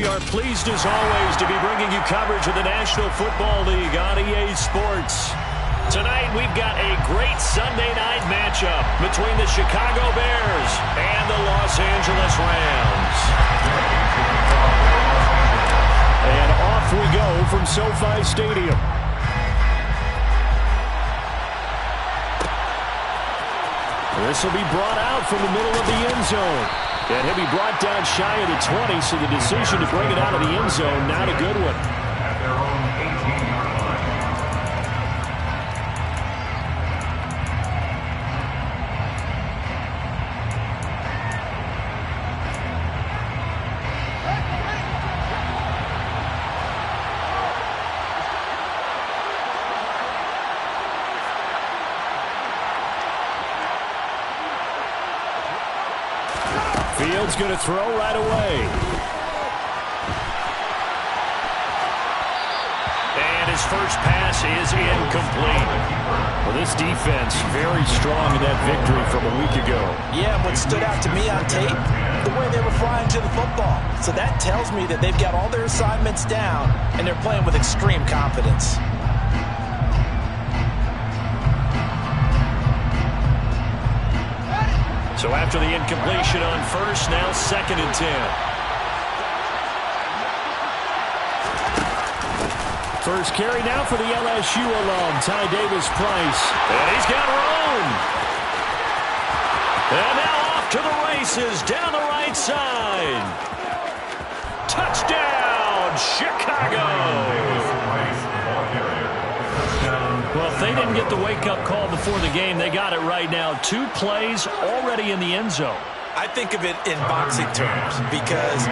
We are pleased as always to be bringing you coverage of the National Football League on EA Sports. Tonight we've got a great Sunday night matchup between the Chicago Bears and the Los Angeles Rams. And off we go from SoFi Stadium. This will be brought out from the middle of the end zone. And he'll be brought down shy of the 20, so the decision to bring it out of the end zone, not a good one. Fields going to throw right away. And his first pass is incomplete. Well, this defense very strong in that victory from a week ago. Yeah, what stood out to me on tape, the way they were flying to the football. So that tells me that they've got all their assignments down, and they're playing with extreme confidence. So after the incompletion on first, now 2nd and 10. First carry now for the LSU alum, Ty Davis-Price. And he's got room. And now off to the races down the right side. Touchdown, Chicago. Well, if they didn't get the wake-up call before the game, they got it right now. 2 plays already in the end zone. I think of it in boxing terms because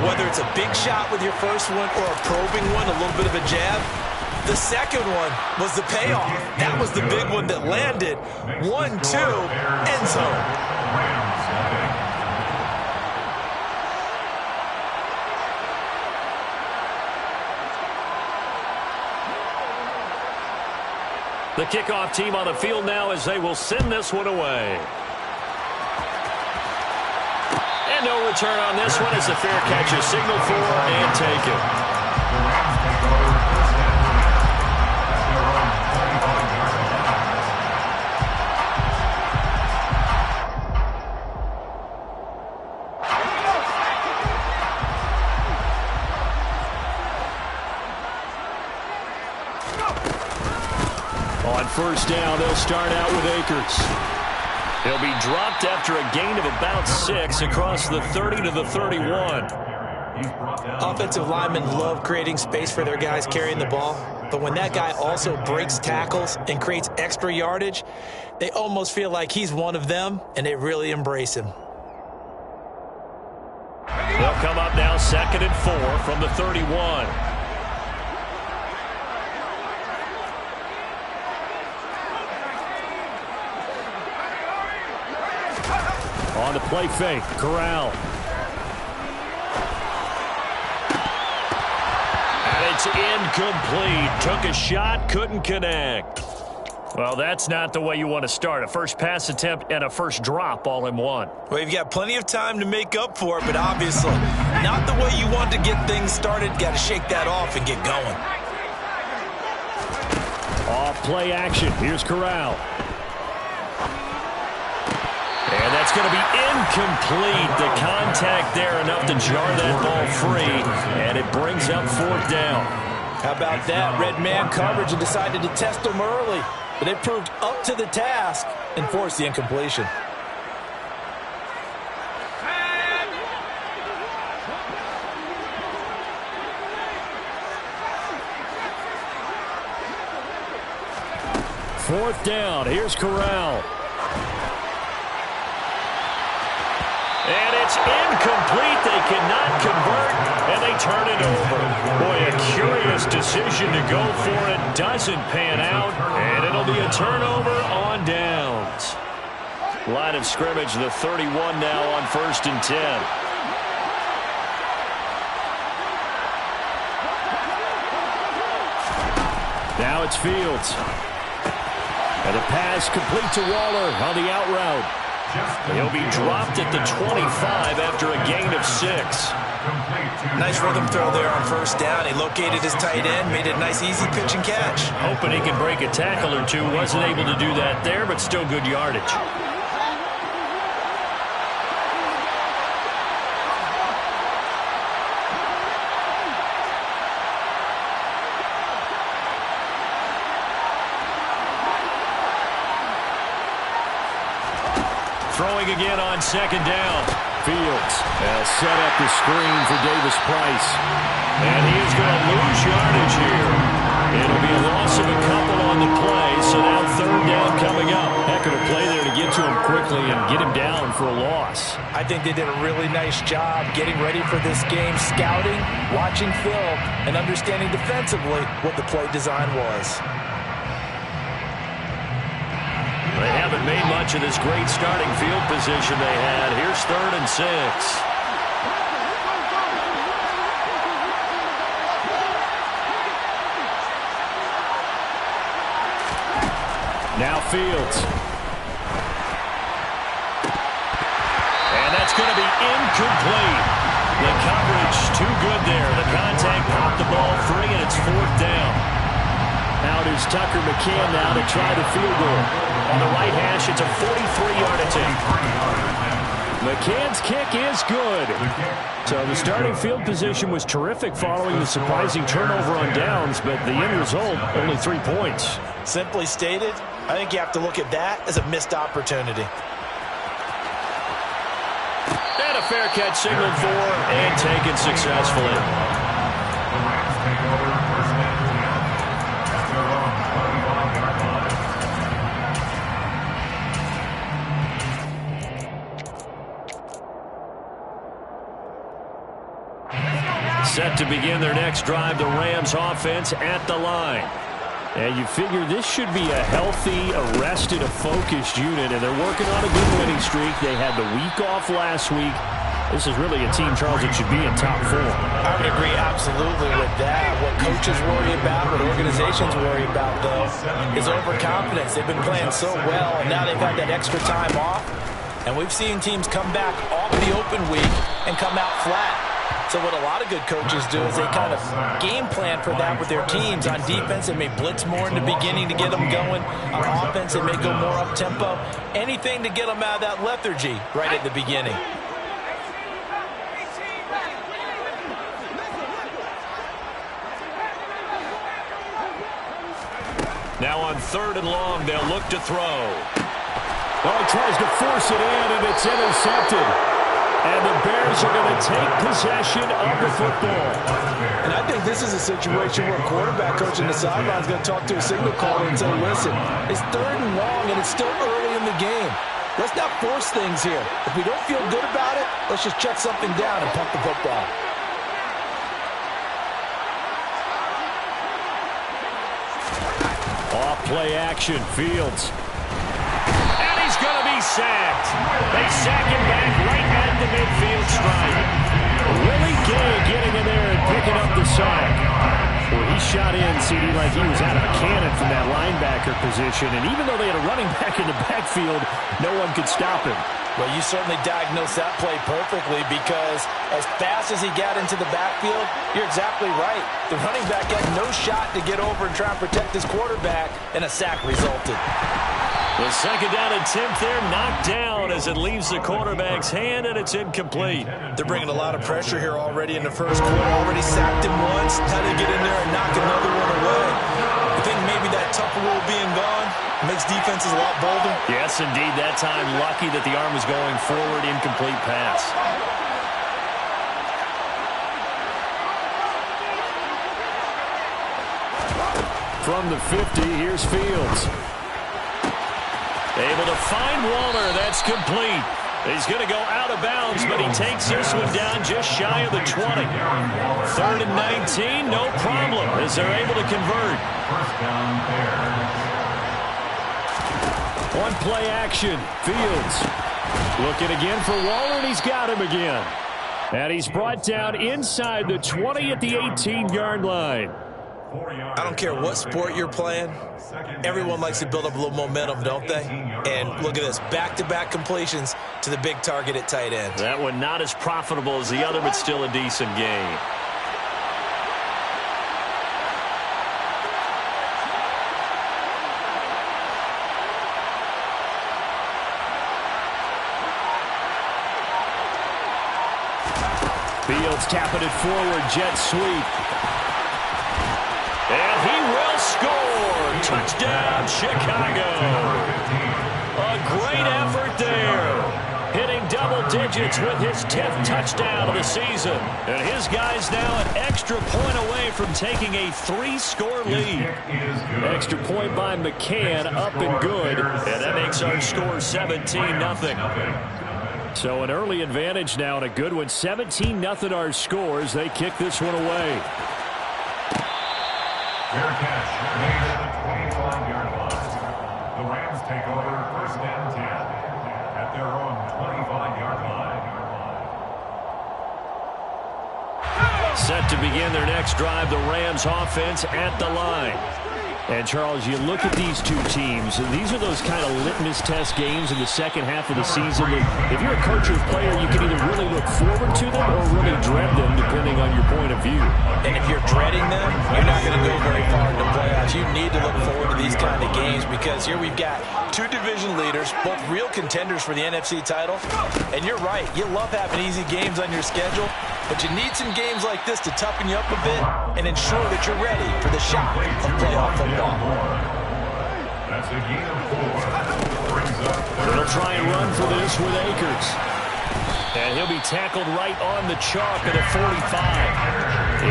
whether it's a big shot with your first one or a probing one, a little bit of a jab, the second one was the payoff. That was the big one that landed. 1-2, end zone. The kickoff team on the field now as they will send this one away. And no return on this one as the fair catch is signaled for and taken. On first down, they'll start out with Akers. He'll be dropped after a gain of about 6 across the 30 to the 31. Offensive linemen love creating space for their guys carrying the ball, but when that guy also breaks tackles and creates extra yardage, they almost feel like he's one of them, and they really embrace him. They'll come up now 2nd and 4 from the 31. On the play fake, Corral. And it's incomplete. Took a shot, couldn't connect. Well, that's not the way you want to start. A first pass attempt and a first drop all in one. Well, you've got plenty of time to make up for it, but obviously not the way you want to get things started. Got to shake that off and get going. Off play action. Here's Corral. And that's going to be incomplete. The contact there enough to jar that ball free, and it brings up 4th down. How about that? Red man coverage and decided to test them early, but it proved up to the task and forced the incompletion. Fourth down. Here's Corral. And it's incomplete. They cannot convert, and they turn it over. Boy, a curious decision to go for it. Doesn't pan out, and it'll be a turnover on downs. Line of scrimmage, the 31 now on 1st and 10. Now it's Fields. And the pass complete to Waller on the out route. He'll be dropped at the 25 after a gain of 6. Nice rhythm throw there on first down. He located his tight end, made it a nice, easy pitch and catch. Hoping he can break a tackle or two. Wasn't able to do that there, but still good yardage. Throwing again on second down. Fields has set up the screen for Davis Price. And he is going to lose yardage here. It'll be a loss of a couple on the play, so now third down coming up. Heck of a play there to get to him quickly and get him down for a loss. I think they did a really nice job getting ready for this game, scouting, watching film, and understanding defensively what the play design was. They haven't made much of this great starting field position they had. Here's 3rd and 6. Now Fields. And that's going to be incomplete. The coverage too good there. The contact popped the ball free, and it's 4th down. Out is Tucker McCann now to try the field goal. On the right hash, it's a 43-yard attempt. McCann's kick is good. So the starting field position was terrific following the surprising turnover on downs, but the end result, only 3 points. Simply stated, I think you have to look at that as a missed opportunity. And a fair catch signaled for and taken successfully. Set to begin their next drive, the Rams offense at the line. And you figure this should be a healthy, arrested, a focused unit, and they're working on a good winning streak. They had the week off last week. This is really a team, Charles, that should be in top 4. I would agree absolutely with that. What coaches worry about, what organizations worry about, though, is overconfidence. They've been playing so well, and now they've had that extra time off. And we've seen teams come back off the open week and come out flat. So what a lot of good coaches do is they kind of game plan for that with their teams. On defense, they may blitz more in the beginning to get them going. On offense, they may go more up-tempo. Anything to get them out of that lethargy right at the beginning. Now on 3rd and long, they'll look to throw. Oh, he tries to force it in, and it's intercepted. And the Bears are going to take possession of the football. And I think this is a situation where a quarterback coach in the sideline is going to talk to a signal caller and say, listen, it's 3rd and long, and it's still early in the game. Let's not force things here. If we don't feel good about it, let's just check something down and pump the football. Off play action, Fields. And he's going to be sacked. They sack him back right at the midfield stripe. Willie Gay getting in there and picking up the sack. Well, he shot in, CD, like he was out of a cannon from that linebacker position. And even though they had a running back in the backfield, no one could stop him. Well, you certainly diagnosed that play perfectly because as fast as he got into the backfield, you're exactly right. The running back had no shot to get over and try and protect his quarterback, and a sack resulted. The 2nd down attempt there knocked down as it leaves the quarterback's hand, and it's incomplete. They're bringing a lot of pressure here already in the first quarter. Already sacked him once. How do they get in there and knock another one away? I think maybe that tough rule being gone makes defenses a lot bolder. Yes, indeed. That time, lucky that the arm was going forward. Incomplete pass. From the 50, here's Fields. Able to find Waller. That's complete. He's going to go out of bounds, but he takes this one down just shy of the 20. 3rd and 19, no problem, as they're able to convert. One play action. Fields looking again for Waller, and he's got him again. And he's brought down inside the 20 at the 18-yard line. I don't care what sport you're playing. Everyone likes to build up a little momentum, don't they? And look at this, back-to-back completions to the big target at tight end. That one not as profitable as the other, but still a decent gain. Fields tapping it forward, jet sweep. And he will score. Touchdown, Chicago. A great effort there. Hitting double digits with his 10th touchdown of the season. And his guys now an extra point away from taking a 3-score lead. Extra point by McCann, up and good. And that makes our score 17-0. So an early advantage now and a good one. 17-0 our scores. They kick this one away. Fair catch made at the 25-yard line. The Rams take over 1st and 10 at their own 25-yard line. Set to begin their next drive, the Rams offense at the line. And, Charles, you look at these two teams, and these are those kind of litmus test games in the second half of the season that if you're a coach or player, you can either really look forward to them or really dread them, depending on your point of view. And if you're dreading them, you're not going to go very far in the playoffs. You need to look forward to these kind of games because here we've got two division leaders, both real contenders for the NFC title. And you're right, you love having easy games on your schedule, but you need some games like this to toughen you up a bit and ensure that you're ready for the shock of playoff football. That's a gain of 4. Brings up They'll try and run for this with Akers. And he'll be tackled right on the chalk at a 45.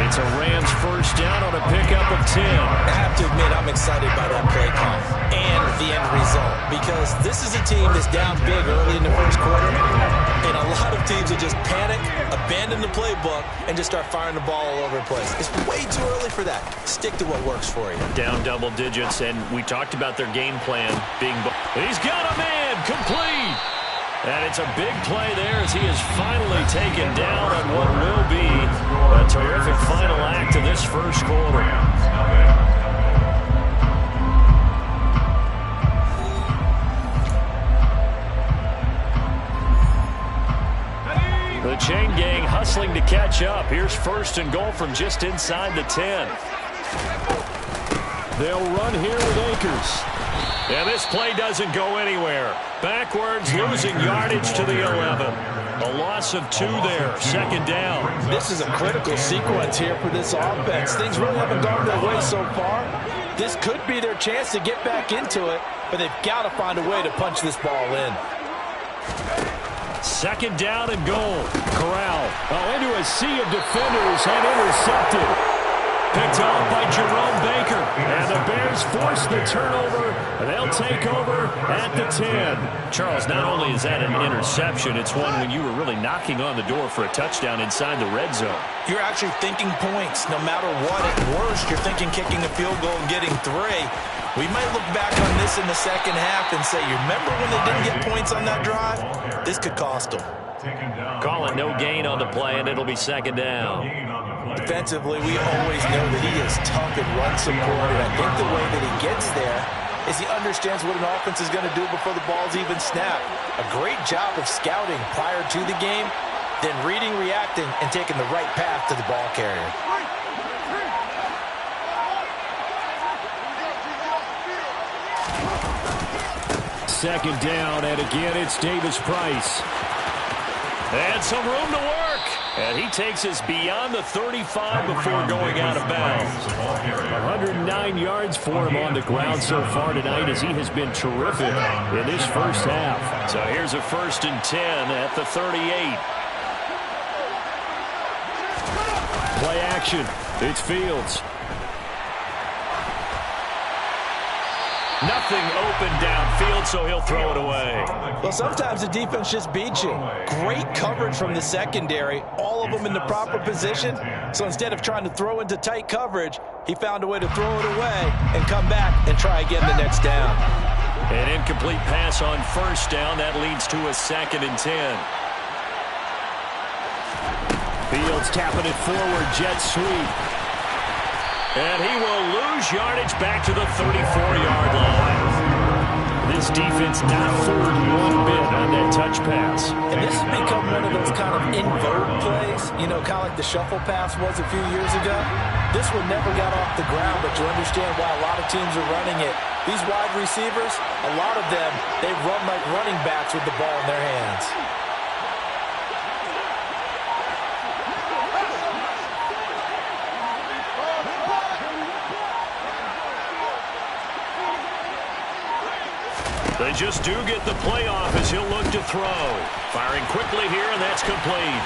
It's a Rams first down on a pickup of 10. I have to admit, I'm excited by that play call and the end result because this is a team that's down big early in the first quarter, and a lot of teams will just panic, abandon the playbook, and just start firing the ball all over the place. It's way too early for that. Stick to what works for you. Down double digits, and we talked about their game plan being... He's got a man, complete! And it's a big play there as he is finally taken down on what will be a terrific final act of this first quarter. The chain gang hustling to catch up. Here's 1st and goal from just inside the 10. They'll run here with Akers. And this play doesn't go anywhere. Backwards, losing yardage to the 11. A loss of 2 there, 2nd down. This is a critical sequence here for this offense. Things really haven't gone their way so far. This could be their chance to get back into it, but they've got to find a way to punch this ball in. 2nd down and goal. Corral into a sea of defenders and intercepted. Picked off by Jerome Baker. And the Bears force the turnover. And they'll take over at the 10. Charles, not only is that an interception, it's one when you were really knocking on the door for a touchdown inside the red zone. You're actually thinking points no matter what. At worst, you're thinking kicking a field goal and getting 3. We might look back on this in the second half and say, you remember when they didn't get points on that drive? This could cost them. Call it no gain on the play, and it'll be 2nd down. Defensively, we always know that he is tough and run support, and I think the way that he gets there is he understands what an offense is going to do before the ball's even snapped. A great job of scouting prior to the game, then reading, reacting, and taking the right path to the ball carrier. Second down, and again it's Davis Price. And some room to work. And he takes us beyond the 35 before going out of bounds. 109 yards for him on the ground so far tonight as he has been terrific in this first half. So here's a 1st and 10 at the 38. Play action. It's Fields. Nothing open downfield, so he'll throw it away. Well, sometimes the defense just beats you. Great coverage from the secondary, all of them in the proper position. So instead of trying to throw into tight coverage, he found a way to throw it away and come back and try again the next down. An incomplete pass on 1st down. That leads to a 2nd and 10. Fields tapping it forward, jet sweep. And he will lose yardage back to the 34-yard line. This defense not fooled one bit on that touch pass. And this has become one of those kind of in vogue plays, you know, kind of like the shuffle pass was a few years ago. This one never got off the ground, but you understand why a lot of teams are running it. These wide receivers, a lot of them, they run like running backs with the ball in their hands. They just do get the playoff as he'll look to throw. Firing quickly here, and that's complete.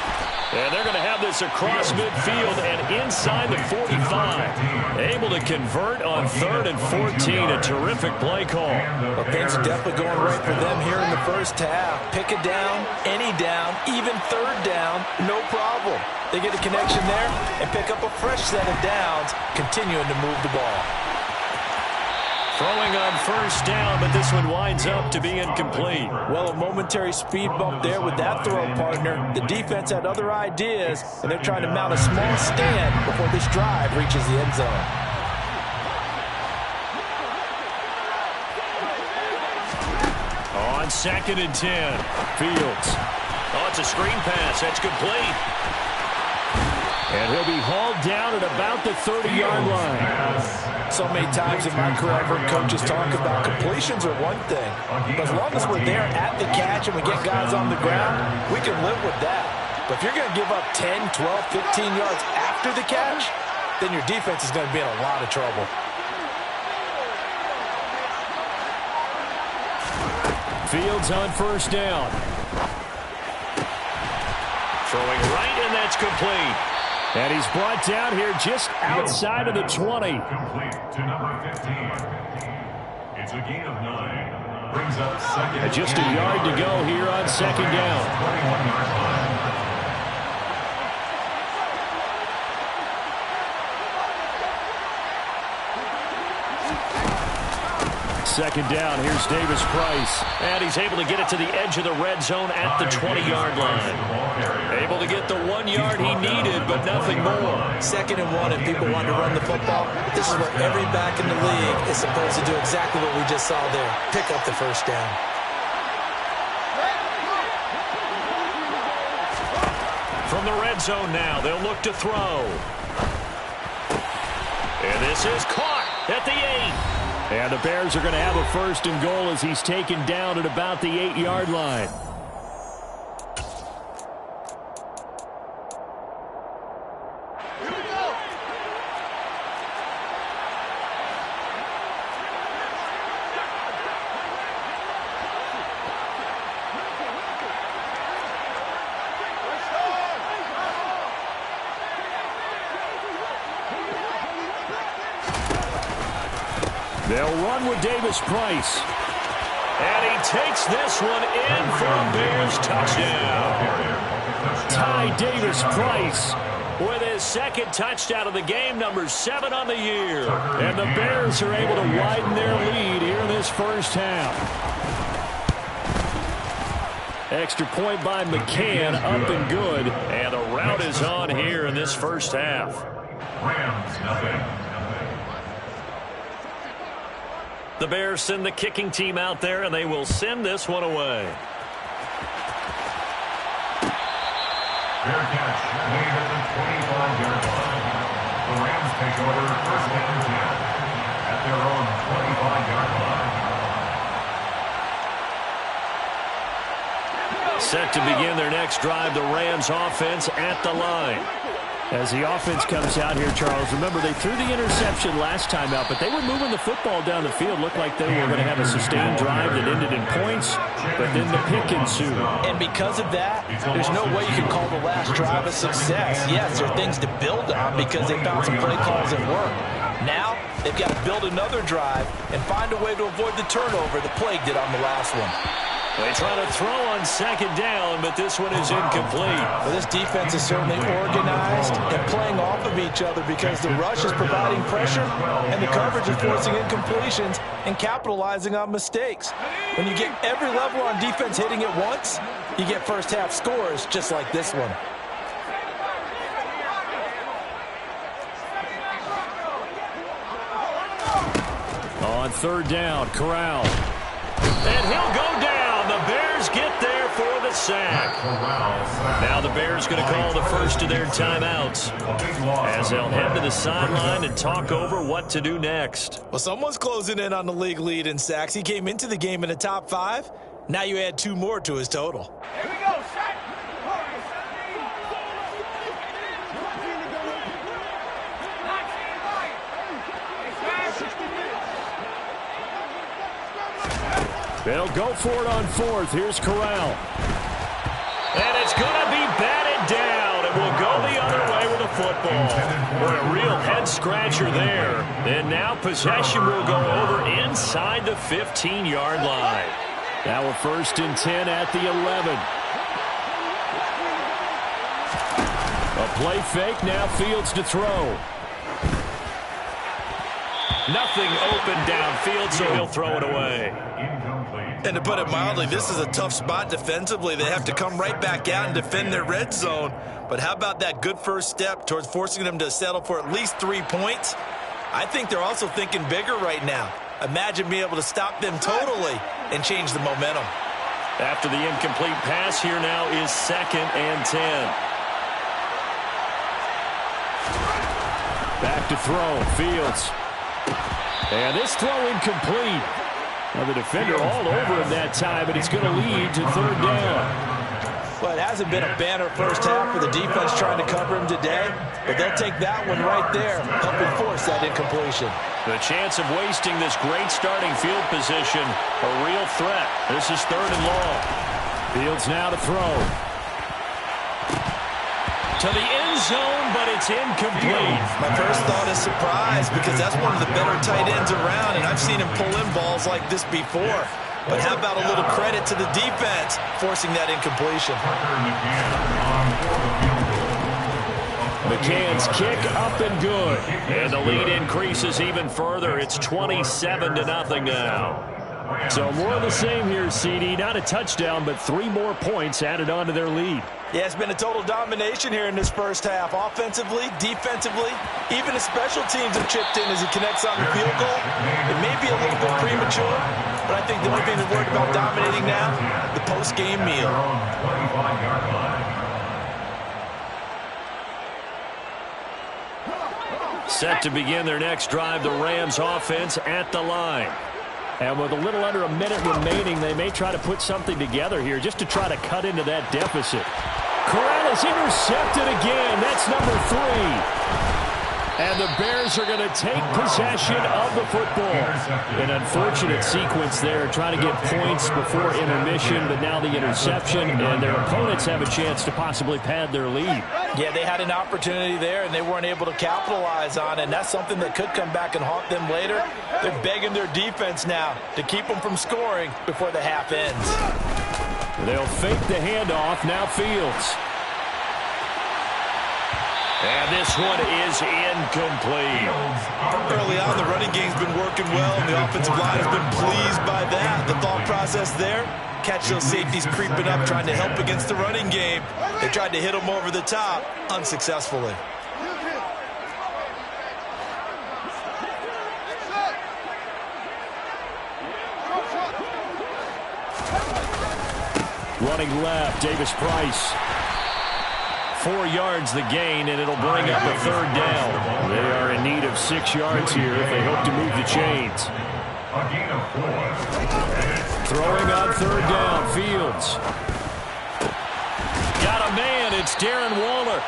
And they're going to have this across midfield and inside the 45. Able to convert on 3rd and 14. A terrific play call. Well, things are definitely going right for them here in the first half. Pick a down, any down, even 3rd down, no problem. They get a connection there and pick up a fresh set of downs, continuing to move the ball. Throwing on 1st down, but this one winds up to be incomplete. Well, a momentary speed bump there with that throw, partner. The defense had other ideas, and they're trying to mount a small stand before this drive reaches the end zone. On 2nd and 10, Fields. Oh, it's a screen pass. That's complete. And he'll be hauled down at about the 30-yard line. So many times in my career, I've heard coaches talk about completions are one thing. But as long as we're there at the catch and we get guys on the ground, we can live with that. But if you're going to give up 10, 12, 15 yards after the catch, then your defense is going to be in a lot of trouble. Fields on 1st down. Throwing right, and that's complete. And he's brought down here just outside of the 20. Complete to number 15. It's a gain of 9. Brings up 2nd. And just a yard to go here on 2nd down. 21-yard line. 2nd down, here's Davis Price. And he's able to get it to the edge of the red zone at the 20-yard line. Able to get the 1 yard he needed, but nothing more. 2nd and 1, if people want to run the football, this is where every back in the league is supposed to do exactly what we just saw there. Pick up the 1st down. From the red zone now, they'll look to throw. And this is caught at the 8. And the Bears are going to have a 1st and goal as he's taken down at about the 8-yard line. They'll run with Davis Price. And he takes this one in for a Bears touchdown. Ty Davis Price with his 2nd touchdown of the game, number 7 on the year. And the Bears are able to widen their lead here in this first half. Extra point by McCann, up and good. And the route is on here in this first half. Rams, nothing. The Bears send the kicking team out there, and they will send this one away. Fair catch made at the 25-yard line. The Rams take over 1st and 10 at their own 25-yard line. Set to begin their next drive, the Rams offense at the line. As the offense comes out here, Charles, remember they threw the interception last time out, but they were moving the football down the field. Looked like they were going to have a sustained drive that ended in points, but then the pick ensued. And because of that, there's no way you can call the last drive a success. Yes, there are things to build on because they found some play calls that work. Now, they've got to build another drive and find a way to avoid the turnover the Plague did on the last one. They try to throw on 2nd down, but this one is incomplete. Well, this defense is certainly organized and playing off of each other because the rush is providing pressure and the coverage is forcing incompletions and capitalizing on mistakes. When you get every level on defense hitting at once, you get first half scores just like this one. On third down, Corral. And he'll go down. The Bears get there for the sack. Now the Bears going to call the first of their timeouts as they'll head to the sideline and talk over what to do next. Well, someone's closing in on the league lead in sacks. He came into the game in the top 5. Now you add 2 more to his total. Here we go, sack. They'll go for it on fourth. Here's Corral. And it's going to be batted down. It will go the other way with the football. Boy, a real head-scratcher there. And now possession will go over inside the 15-yard line. Now we're first and 10 at the 11. A play fake. Now Fields to throw. Nothing open downfield, so he'll throw it away. And to put it mildly, this is a tough spot defensively. They have to come right back out and defend their red zone. But how about that good first step towards forcing them to settle for at least 3 points? I think they're also thinking bigger right now. Imagine being able to stop them totally and change the momentum. After the incomplete pass, here now is 2nd and 10. Back to throw, Fields. And this throw incomplete. Now the defender all over him that time, but it's going to lead to third down. Well, it hasn't been a banner first half for the defense trying to cover him today, but they'll take that one right there, helping force that incompletion. The chance of wasting this great starting field position, a real threat. This is 3rd and long. Fields now to throw. To the end zone, but it's incomplete. My first thought is surprise because that's one of the better tight ends around, and I've seen him pull in balls like this before. But how about a little credit to the defense forcing that incompletion? McCann's kick up and good. And the lead increases even further. It's 27-0 now. So more of the same here, CD. Not a touchdown, but 3 more points added on to their lead. Yeah, it's been a total domination here in this first half. Offensively, defensively, even the special teams have chipped in as he connects on the field goal. It may be a little bit premature, but I think the only thing they're worried about dominating now, the post-game meal. Set to begin their next drive, the Rams offense at the line. And with a little under a minute remaining, they may try to put something together here just to try to cut into that deficit. Corral is intercepted again. That's number 3. And the Bears are going to take possession of the football. An unfortunate sequence there, trying to get points before intermission, but now the interception, and their opponents have a chance to possibly pad their lead. Yeah, they had an opportunity there, and they weren't able to capitalize on it, and that's something that could come back and haunt them later. They're begging their defense now to keep them from scoring before the half ends. They'll fake the handoff. Now Fields. And this one is incomplete. Early on, the running game's been working well, and the offensive line has been pleased by that. The thought process there, catch those safeties creeping up, trying to help against the running game. They tried to hit them over the top, unsuccessfully. Running left, Davis Price. 4 yards the gain, and it'll bring up a third down. They are in need of 6 yards here if they hope to move the chains. Throwing on third down, Fields. Got a man, it's Darren Waller.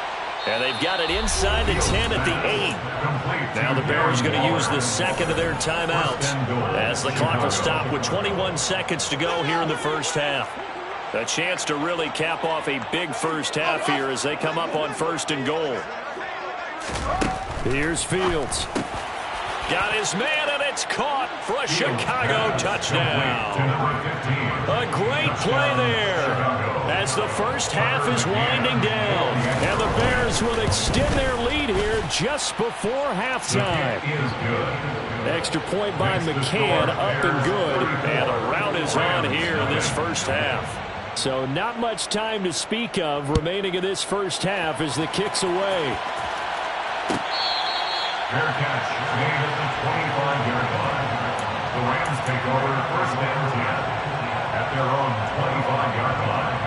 And they've got it inside the 10 at the 8. Now the Bears going to use the second of their timeouts as the clock will stop with 21 seconds to go here in the first half. A chance to really cap off a big first half here as they come up on 1st and goal. Here's Fields. Got his man, and it's caught for a Chicago touchdown. A great play there as the first half is winding down. And the Bears will extend their lead here just before halftime. Extra point by McCann, up and good. And a rout is on here in this first half. So not much time to speak of remaining in this first half as the kick's away. Fair catch made at the 25-yard line. take over first and 10 at their own 25-yard line.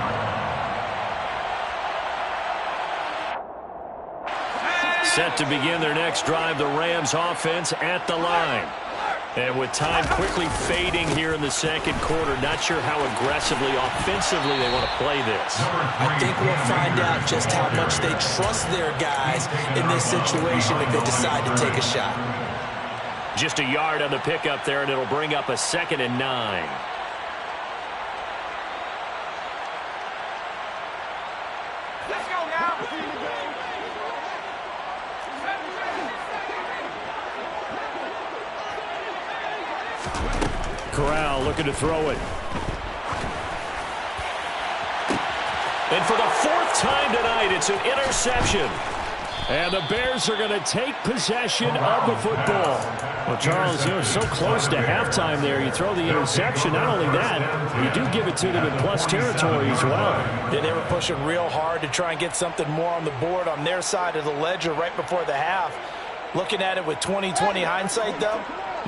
Set to begin their next drive, the Rams offense at the line. And with time quickly fading here in the second quarter, not sure how aggressively, offensively they want to play this. I think we'll find out just how much they trust their guys in this situation if they decide to take a shot. Just a yard on the pickup there, and it'll bring up a 2nd and 9. Let's go now. Corral looking to throw it. And for the 4th time tonight, it's an interception. And the Bears are going to take possession of the football. Well, Charles, you're so close to halftime there. You throw the interception. Not only that, you do give it to them in plus territory as well. Yeah, they were pushing real hard to try and get something more on the board on their side of the ledger right before the half. Looking at it with 20/20 hindsight, though,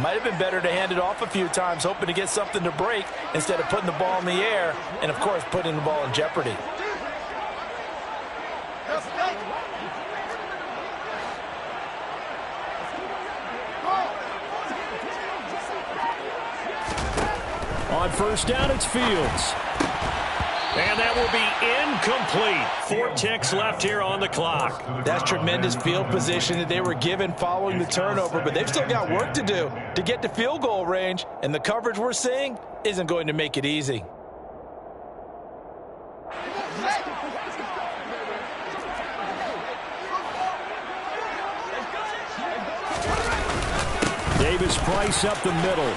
might have been better to hand it off a few times, hoping to get something to break instead of putting the ball in the air and, of course, putting the ball in jeopardy. On first down, it's Fields. And that will be incomplete. 4 ticks left here on the clock. That's tremendous field position that they were given following the turnover, but they've still got work to do to get to field goal range, and the coverage we're seeing isn't going to make it easy. Davis-Price up the middle.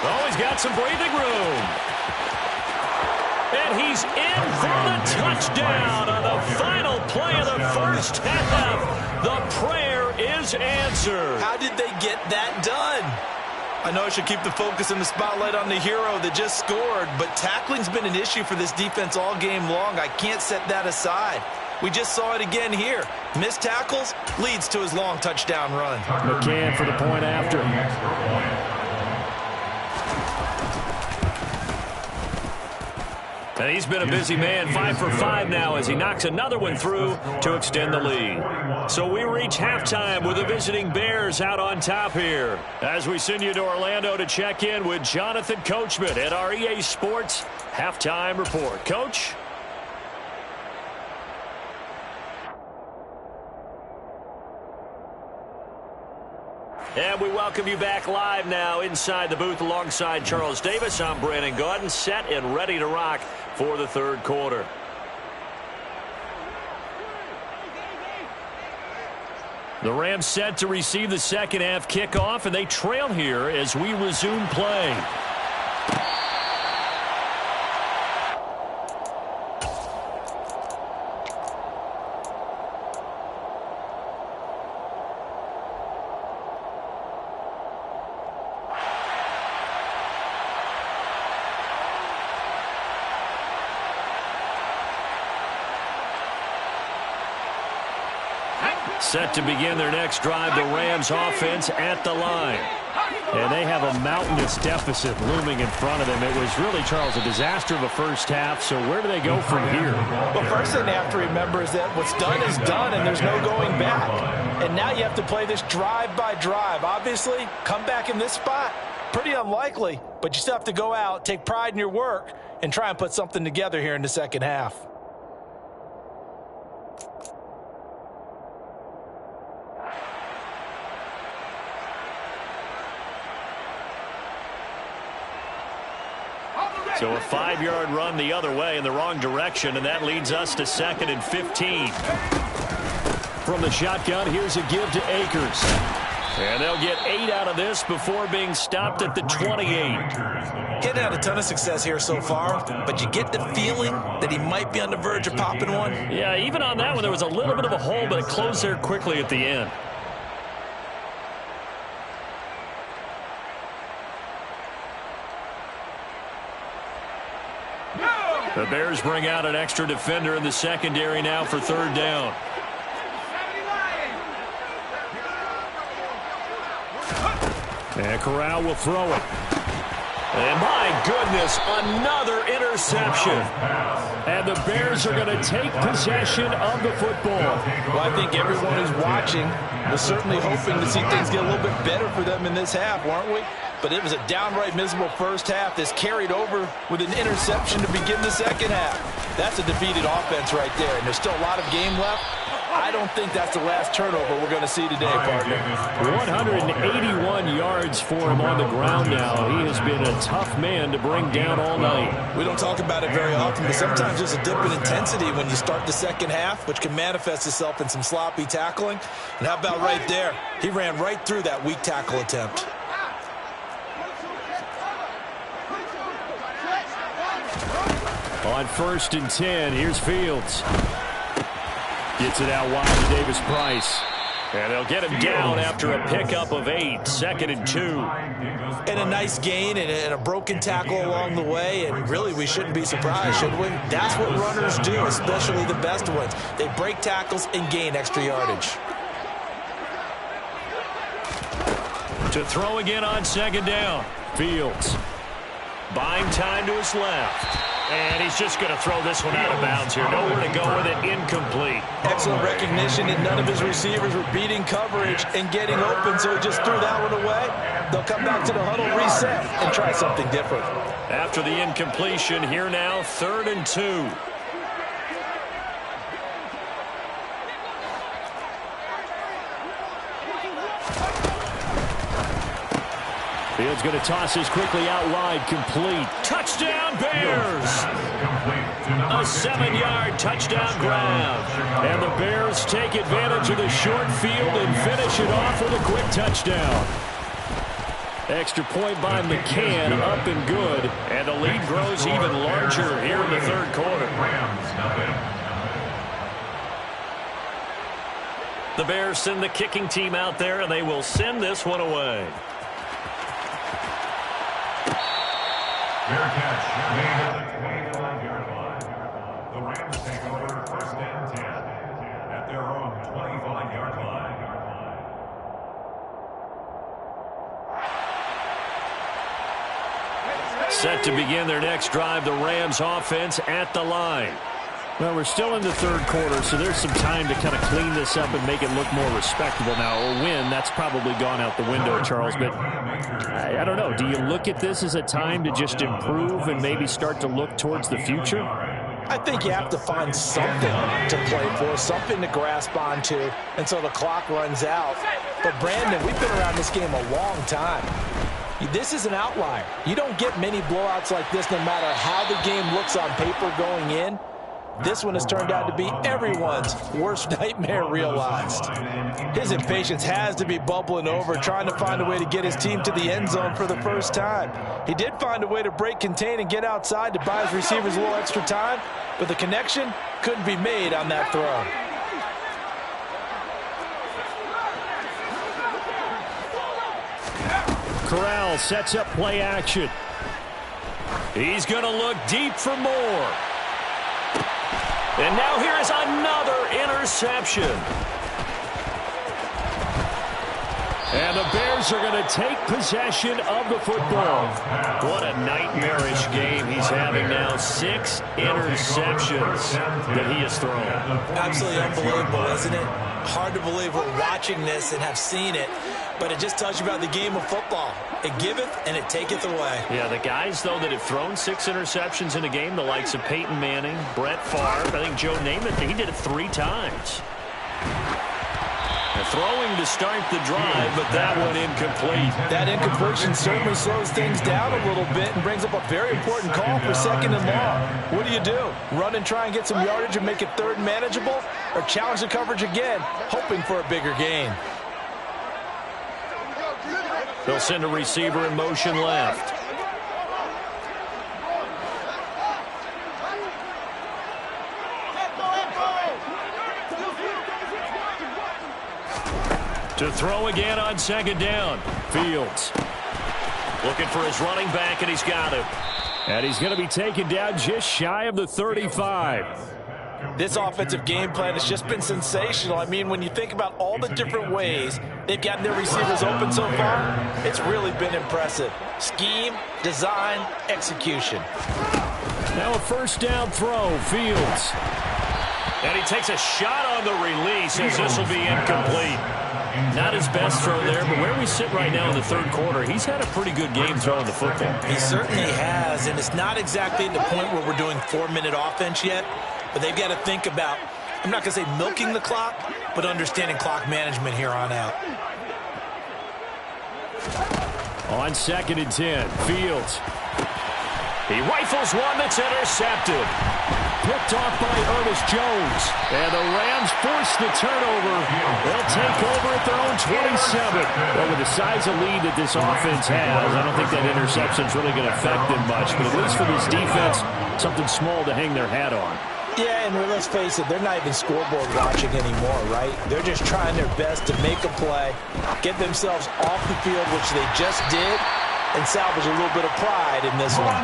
Oh, he's got some breathing room. And he's in for the touchdown on the final play of the first half. The prayer is answered. How did they get that done? I know I should keep the focus and the spotlight on the hero that just scored, but tackling's been an issue for this defense all game long. I can't set that aside. We just saw it again here. Missed tackles leads to his long touchdown run. McCann for the point after. And he's been a busy man, 5 for 5 now as he knocks another one through to extend the lead. So we reach halftime with the visiting Bears out on top here. As we send you to Orlando to check in with Jonathan Coachman at our EA Sports Halftime Report. Coach? And we welcome you back live now inside the booth alongside Charles Davis. I'm Brandon Gaudin, set and ready to rock for the third quarter. The Rams set to receive the second half kickoff, and they trail here as we resume play. Set to begin their next drive, the Rams offense at the line. And they have a mountainous deficit looming in front of them. It was really, Charles, a disaster of a first half. So where do they go from here? Well, first thing they have to remember is that what's done is done, and there's no going back. And now you have to play this drive by drive. Obviously, come back in this spot, pretty unlikely. But you still have to go out, take pride in your work, and try and put something together here in the second half. So a 5-yard run the other way in the wrong direction, and that leads us to 2nd and 15. From the shotgun, here's a give to Akers. And they'll get 8 out of this before being stopped at the 28. Getting had a ton of success here so far, but you get the feeling that he might be on the verge of popping one. Yeah, even on that one, there was a little bit of a hole, but it closed there quickly at the end. The Bears bring out an extra defender in the secondary now for third down. And Corral will throw it. And my goodness, another interception. And the Bears are going to take possession of the football. Well, I think everyone who's watching was certainly hoping to see things get a little bit better for them in this half, weren't we? But it was a downright miserable first half that's carried over with an interception to begin the second half. That's a defeated offense right there, and there's still a lot of game left. I don't think that's the last turnover we're going to see today, partner. 181 yards for him on the ground now. He has been a tough man to bring down all night. We don't talk about it very often, but sometimes there's a dip in intensity when you start the second half, which can manifest itself in some sloppy tackling. And how about right there? He ran right through that weak tackle attempt. On 1st and 10, here's Fields. Gets it out wide to Davis Price. And they'll get him down after a pickup of 8. 2nd and 2. And a nice gain and a broken tackle along the way. And really, we shouldn't be surprised, should we? That's what runners do, especially the best ones. They break tackles and gain extra yardage. To throw again on 2nd down. Fields. Buying time to his left. And he's just going to throw this one out of bounds here. Nowhere to go with it. Incomplete. Excellent recognition that none of his receivers were beating coverage and getting open, so he just threw that one away. They'll come back to the huddle, reset, and try something different. After the incompletion, here now, 3rd and 2. Fields going to toss this quickly out wide, complete. Touchdown, Bears! A 7-yard touchdown grab. And the Bears take advantage of the short field and finish it off with a quick touchdown. Extra point by McCann, up and good. And the lead grows even larger here in the 3rd quarter. The Bears send the kicking team out there, and they will send this one away. Fair catch made at the 29-yard line. The Rams take over 1st and 10 at their own 25-yard line. Set to begin their next drive, the Rams offense at the line. Well, we're still in the 3rd quarter, so there's some time to kind of clean this up and make it look more respectable now. A win, that's probably gone out the window, Charles, but I don't know. Do you look at this as a time to just improve and maybe start to look towards the future? I think you have to find something to play for, something to grasp onto until the clock runs out. But, Brandon, we've been around this game a long time. This is an outlier. You don't get many blowouts like this no matter how the game looks on paper going in. This one has turned out to be everyone's worst nightmare realized. His impatience has to be bubbling over, trying to find a way to get his team to the end zone for the first time. He did find a way to break contain and get outside to buy his receivers a little extra time, but the connection couldn't be made on that throw. Corral sets up play action. He's going to look deep for more. And now here is another interception. And the Bears are going to take possession of the football. What a nightmarish game he's having now. 6 interceptions that he has thrown. Absolutely unbelievable, isn't it? Hard to believe we're watching this and have seen it, but it just tells you about the game of football. It giveth and it taketh away. Yeah, the guys, though, that have thrown 6 interceptions in a game, the likes of Peyton Manning, Brett Favre, I think Joe Namath, he did it 3 times. Throwing to start the drive, but that one incomplete. That incompletion certainly slows things down a little bit and brings up a very important call for 2nd and long. What do? Run and try and get some yardage and make it 3rd and manageable? Or challenge the coverage again, hoping for a bigger gain? They'll send a receiver in motion left. To throw again on 2nd down. Fields looking for his running back, and he's got him. And he's going to be taken down just shy of the 35. This offensive game plan has just been sensational. I mean, when you think about all the different ways they've gotten their receivers open so far, it's really been impressive. Scheme, design, execution. Now a first down throw, Fields. And he takes a shot on the release as this will be incomplete. Not his best throw there, but where we sit right now in the third quarter, he's had a pretty good game throwing the football. He certainly has, and it's not exactly at the point where we're doing 4-minute offense yet, but they've got to think about, I'm not going to say milking the clock, but understanding clock management here on out. On 2nd and 10, Fields. He rifles one that's intercepted. Picked off by Ernest Jones. And the Rams force the turnover. They'll take over at their own 27. Well, with the size of lead that this offense has, I don't think that interception is really going to affect them much. But at least for this defense, something small to hang their hat on. Yeah, and let's face it, they're not even scoreboard watching anymore, right? They're just trying their best to make a play, get themselves off the field, which they just did, and salvage a little bit of pride in this one.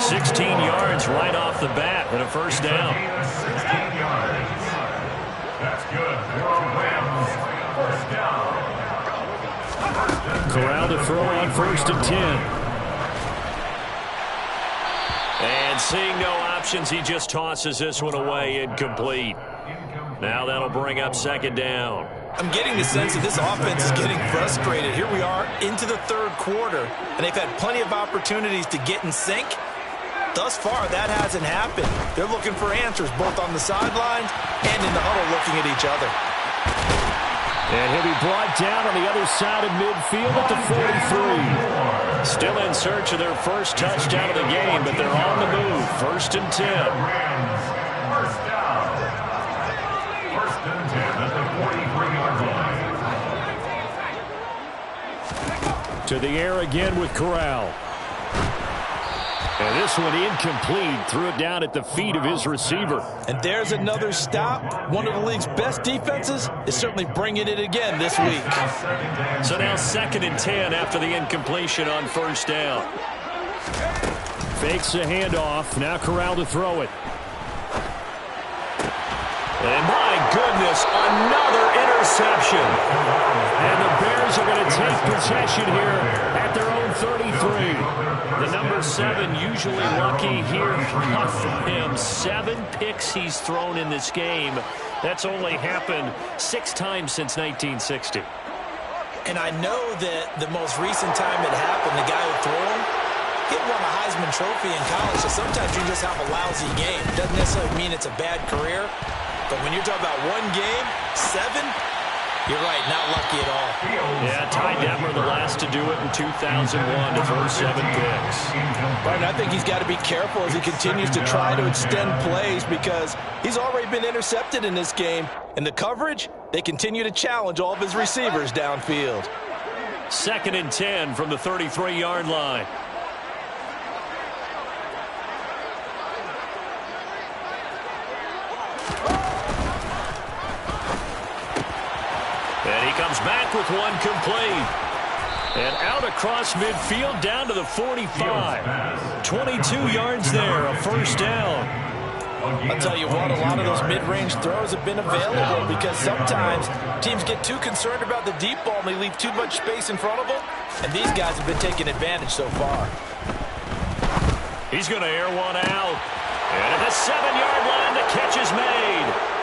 16 yards right off the bat and a first down. 16 yards. That's good for Rams. First down. Corral to throw on 1st and 10. And seeing no options, he just tosses this one away, incomplete. Now that'll bring up 2nd down. I'm getting the sense that this offense is getting frustrated. Here we are into the third quarter, and they've had plenty of opportunities to get in sync. Thus far, that hasn't happened. They're looking for answers both on the sidelines and in the huddle looking at each other. And he'll be brought down on the other side of midfield at the 43. Still in search of their first touchdown of the game, but they're on the move. 1st and 10. First down. 1st and 10 at the 43-yard line. To the air again with Corral. And this one incomplete. Threw it down at the feet of his receiver. And there's another stop. One of the league's best defenses is certainly bringing it again this week. So now 2nd and 10 after the incompletion on 1st down. Fakes the handoff. Now Corral to throw it. And my goodness, another interception. And the Bears are going to take possession here at their own 33. The number 7 usually lucky here for him. 7 picks he's thrown in this game. That's only happened 6 times since 1960. And I know that the most recent time it happened, the guy who threw him, he won a Heisman Trophy in college. So sometimes you just have a lousy game. It doesn't necessarily mean it's a bad career. But when you're talking about one game, 7, you're right, not lucky at all. Yeah, Ty Detmer, the last to do it in 2001 to throw 7 picks. Right, and I think he's got to be careful as he continues to try to extend plays because he's already been intercepted in this game. And the coverage, they continue to challenge all of his receivers downfield. 2nd and 10 from the 33-yard line. And he comes back with one complete. And out across midfield down to the 45. 22 yards there, a first down. I'll tell you what, a lot of those mid-range throws have been available because sometimes teams get too concerned about the deep ball and they leave too much space in front of them. And these guys have been taking advantage so far. He's going to air one out. And at the 7-yard line, the catch is made.